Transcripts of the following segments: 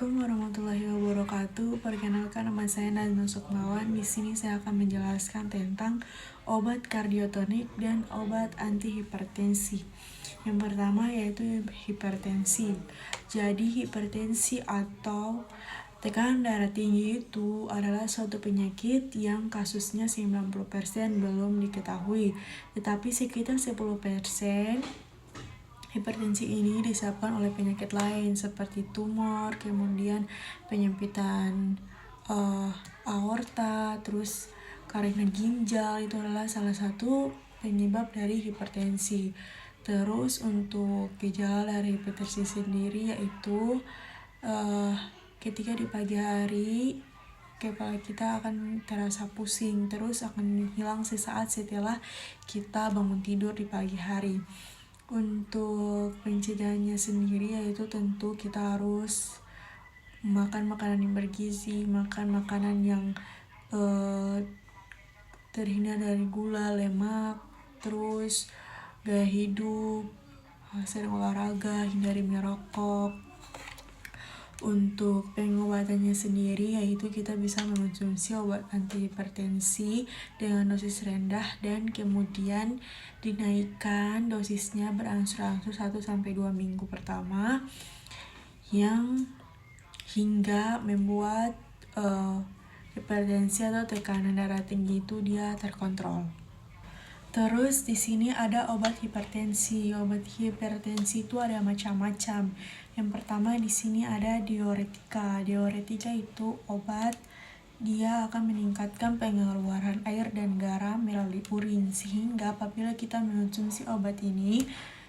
Assalamualaikum warahmatullahi wabarakatuh. Perkenalkan, nama saya Nazma Sukmawan. Di sini saya akan menjelaskan tentang obat kardiotonik dan obat antihipertensi. Yang pertama yaitu hipertensi. Jadi hipertensi atau tekanan darah tinggi itu adalah suatu penyakit yang kasusnya 90% belum diketahui, tetapi sekitar 10% hipertensi ini disebabkan oleh penyakit lain seperti tumor, kemudian penyempitan aorta, terus kelainan ginjal. Itu adalah salah satu penyebab dari hipertensi. Terus untuk gejala dari hipertensi sendiri yaitu ketika di pagi hari kepala kita akan terasa pusing, terus akan hilang sesaat setelah kita bangun tidur di pagi hari. Untuk pencegahannya sendiri yaitu tentu kita harus makan makanan yang bergizi, makan makanan yang terhindar dari gula, lemak, terus gaya hidup, sering olahraga, hindari merokok. Untuk pengobatannya sendiri yaitu kita bisa mengonsumsi obat antihipertensi dengan dosis rendah dan kemudian dinaikkan dosisnya berangsur-angsur 1-2 minggu pertama yang hingga membuat hipertensi atau tekanan darah tinggi itu dia terkontrol. Terus di sini ada obat hipertensi. Obat hipertensi itu ada macam-macam. Yang pertama di sini ada diuretika. Diuretika itu obat, dia akan meningkatkan pengeluaran air dan garam melalui urin, sehingga apabila kita mengonsumsi obat ini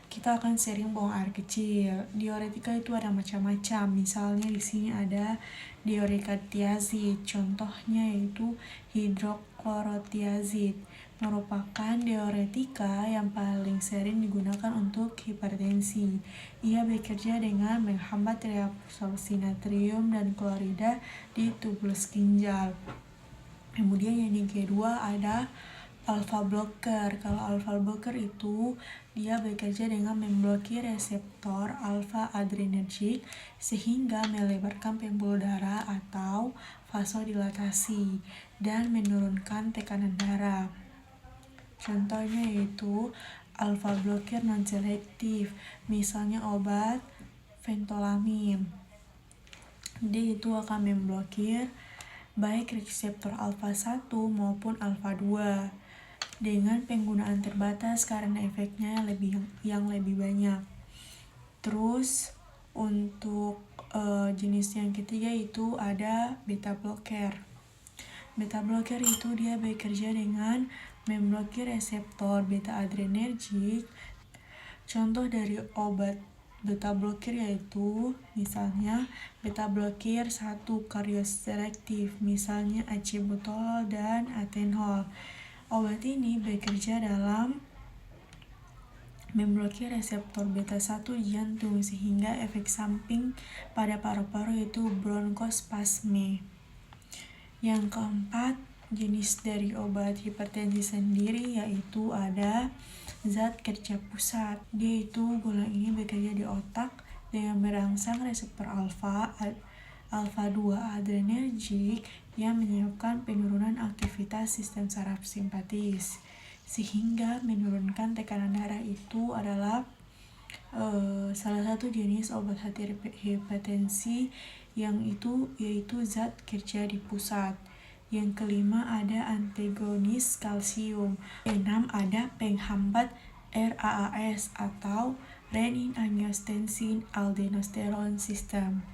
kita akan sering buang air kecil. Diuretika itu ada macam-macam. Misalnya di sini ada diuretika-tiazid. Contohnya yaitu hidroklorotiazid, merupakan diuretika yang paling sering digunakan untuk hipertensi. Ia bekerja dengan menghambat reabsorpsi natrium dan klorida di tubulus ginjal. Kemudian yang kedua ada alpha blocker. Kalau alpha blocker itu dia bekerja dengan memblokir reseptor alpha adrenergic sehingga melebarkan pembuluh darah atau vasodilatasi dan menurunkan tekanan darah. Contohnya yaitu alpha blocker non-selektif, misalnya obat fentolamin. Dia itu akan memblokir baik reseptor alpha 1 maupun alpha 2 dengan penggunaan terbatas karena efeknya yang lebih banyak. Terus untuk jenis yang ketiga itu ada beta blocker. Beta blocker itu dia bekerja dengan memblokir reseptor beta adrenergic. Contoh dari obat beta blocker yaitu misalnya beta blocker 1 kardioselektif, misalnya acebutolol dan atenol. Obat ini bekerja dalam memblokir reseptor beta 1 jantung sehingga efek samping pada paru-paru yaitu bronkospasme. Yang keempat, jenis dari obat hipertensi sendiri yaitu ada zat kerja pusat. Dia itu gula ini bekerja di otak dengan merangsang reseptor alfa 2 adrenergic yang menyebabkan penurunan aktivitas sistem saraf simpatis sehingga menurunkan tekanan darah. Itu adalah salah satu jenis obat hipertensi yang itu yaitu zat kerja di pusat. Yang kelima ada antagonis kalsium. Enam ada penghambat RAAS atau renin-angiotensin aldosterone system.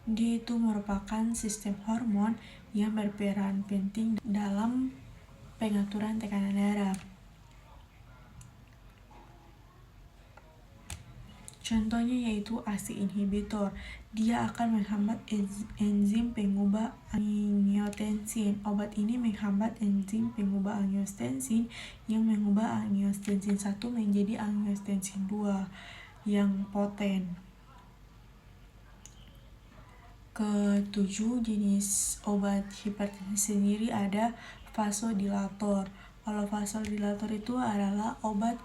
Dia itu merupakan sistem hormon yang berperan penting dalam pengaturan tekanan darah. Contohnya yaitu ACE inhibitor. Dia akan menghambat enzim pengubah angiotensin. Obat ini menghambat enzim pengubah angiotensin yang mengubah angiotensin 1 menjadi angiotensin 2 yang poten. Ketujuh, jenis obat hipertensi sendiri ada vasodilator. Kalau vasodilator itu adalah obat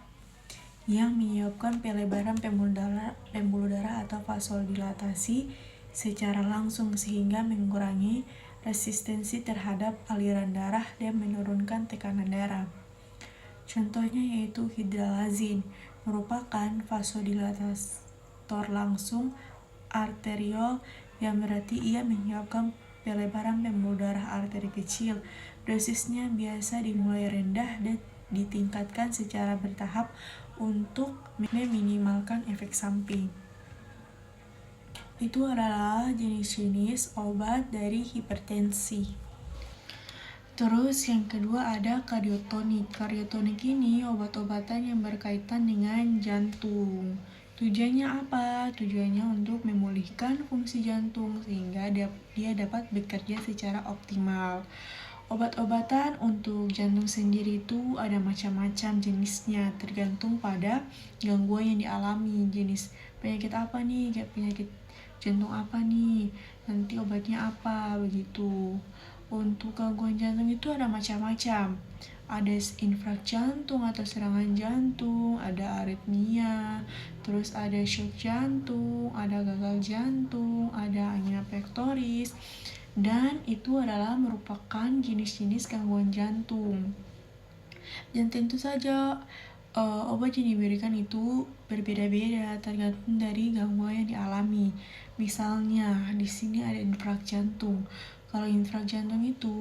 yang menyebabkan pelebaran pembuluh darah atau vasodilatasi secara langsung sehingga mengurangi resistensi terhadap aliran darah dan menurunkan tekanan darah. Contohnya yaitu hidralazin, merupakan vasodilatator langsung arteriol yang berarti ia menyebabkan pelebaran pembuluh darah arteri kecil. Dosisnya biasa dimulai rendah dan ditingkatkan secara bertahap untuk meminimalkan efek samping. Itu adalah jenis-jenis obat dari hipertensi. Terus yang kedua ada kardiotonik. Kardiotonik ini obat-obatan yang berkaitan dengan jantung. Tujuannya apa? Tujuannya untuk memulihkan fungsi jantung sehingga dia dapat bekerja secara optimal. Obat-obatan untuk jantung sendiri itu ada macam-macam jenisnya, tergantung pada gangguan yang dialami. Jenis penyakit apa nih? Kayak penyakit jantung apa nih? Nanti obatnya apa? Begitu. Untuk gangguan jantung itu ada macam-macam. Ada infark jantung atau serangan jantung, ada aritmia, terus ada shock jantung, ada gagal jantung, ada angina pectoris, dan itu adalah merupakan jenis-jenis gangguan jantung. Dan tentu saja obat yang diberikan itu berbeda-beda tergantung dari gangguan yang dialami. Misalnya di sini ada infark jantung. Kalau infark jantung itu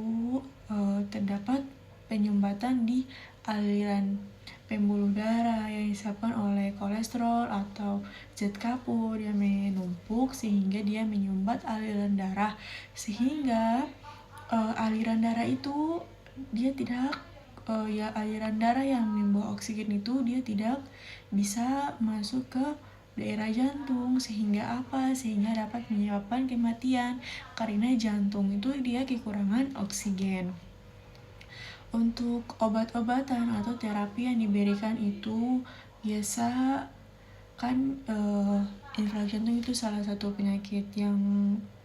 terdapat penyumbatan di aliran pembuluh darah yang disebabkan oleh kolesterol atau zat kapur yang menumpuk sehingga dia menyumbat aliran darah, sehingga aliran darah itu dia tidak aliran darah yang membawa oksigen itu dia tidak bisa masuk ke daerah jantung, sehingga apa? Sehingga dapat menyebabkan kematian karena jantung itu dia kekurangan oksigen. Untuk obat-obatan atau terapi yang diberikan itu biasa kan infark jantung itu salah satu penyakit yang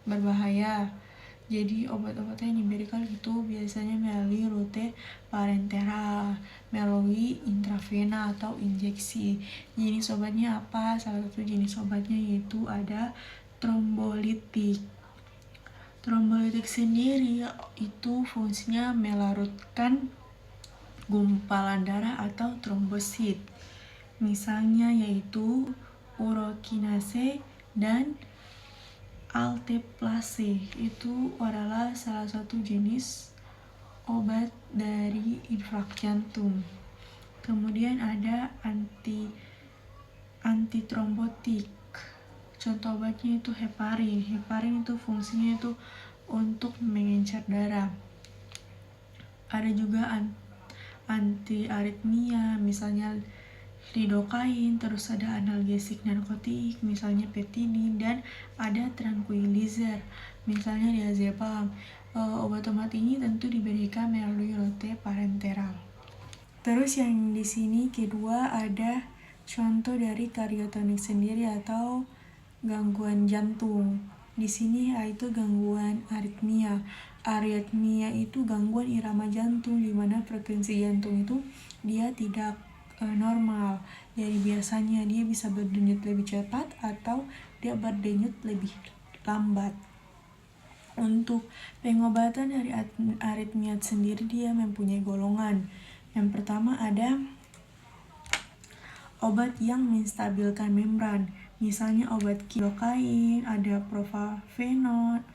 berbahaya. Jadi obat-obatan yang diberikan itu biasanya melalui rute parenteral, melalui intravena atau injeksi. Jenis obatnya apa? Salah satu jenis obatnya yaitu ada trombolitik. Trombolitik sendiri itu fungsinya melarutkan gumpalan darah atau trombosit. Misalnya yaitu urokinase dan alteplase. Itu adalah salah satu jenis obat dari infark jantung. Kemudian ada antitrombotik. Contoh obatnya itu heparin. Heparin itu fungsinya itu untuk mengencer darah. Ada juga anti aritmia, misalnya lidokain, terus ada analgesik narkotik, misalnya petidin, dan ada tranquilizer, misalnya diazepam. Obat-obat ini tentu diberikan melalui rute parenteral. Terus yang di sini kedua ada contoh dari kardiotonik sendiri atau gangguan jantung. Di sini yaitu gangguan aritmia. Aritmia itu gangguan irama jantung di mana frekuensi jantung itu dia tidak normal. Jadi biasanya dia bisa berdenyut lebih cepat atau dia berdenyut lebih lambat. Untuk pengobatan dari aritmia sendiri dia mempunyai golongan. Yang pertama ada obat yang menstabilkan membran. Misalnya obat lidokain, ada propafenol.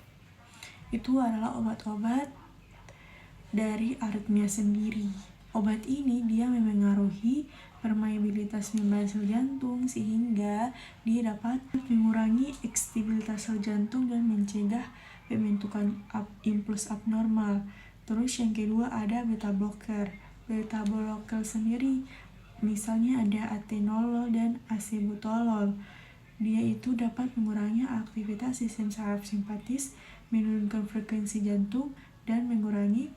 Itu adalah obat-obat dari aritmia sendiri. Obat ini dia memengaruhi permeabilitas membran sel jantung sehingga dia dapat mengurangi ekstabilitas sel jantung dan mencegah pembentukan impuls abnormal. Terus yang kedua ada beta blocker. Beta blocker sendiri misalnya ada atenolol dan acebutolol. Dia itu dapat mengurangi aktivitas sistem saraf simpatis, menurunkan frekuensi jantung, dan mengurangi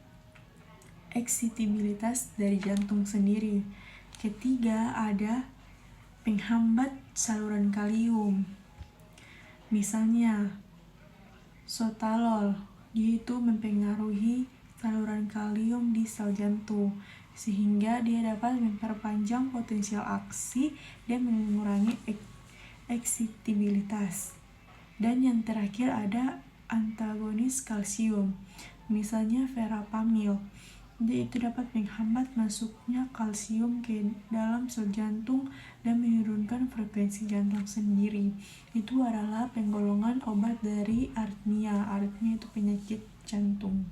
eksitibilitas dari jantung sendiri. Ketiga ada penghambat saluran kalium. Misalnya sotalol, dia itu mempengaruhi saluran kalium di sel jantung sehingga dia dapat memperpanjang potensial aksi dan mengurangi eksitibilitas. Dan yang terakhir ada antagonis kalsium, misalnya verapamil. Dia itu dapat menghambat masuknya kalsium ke dalam sel jantung dan menurunkan frekuensi jantung sendiri. Itu adalah penggolongan obat dari arrhythmia. Arrhythmia itu penyakit jantung.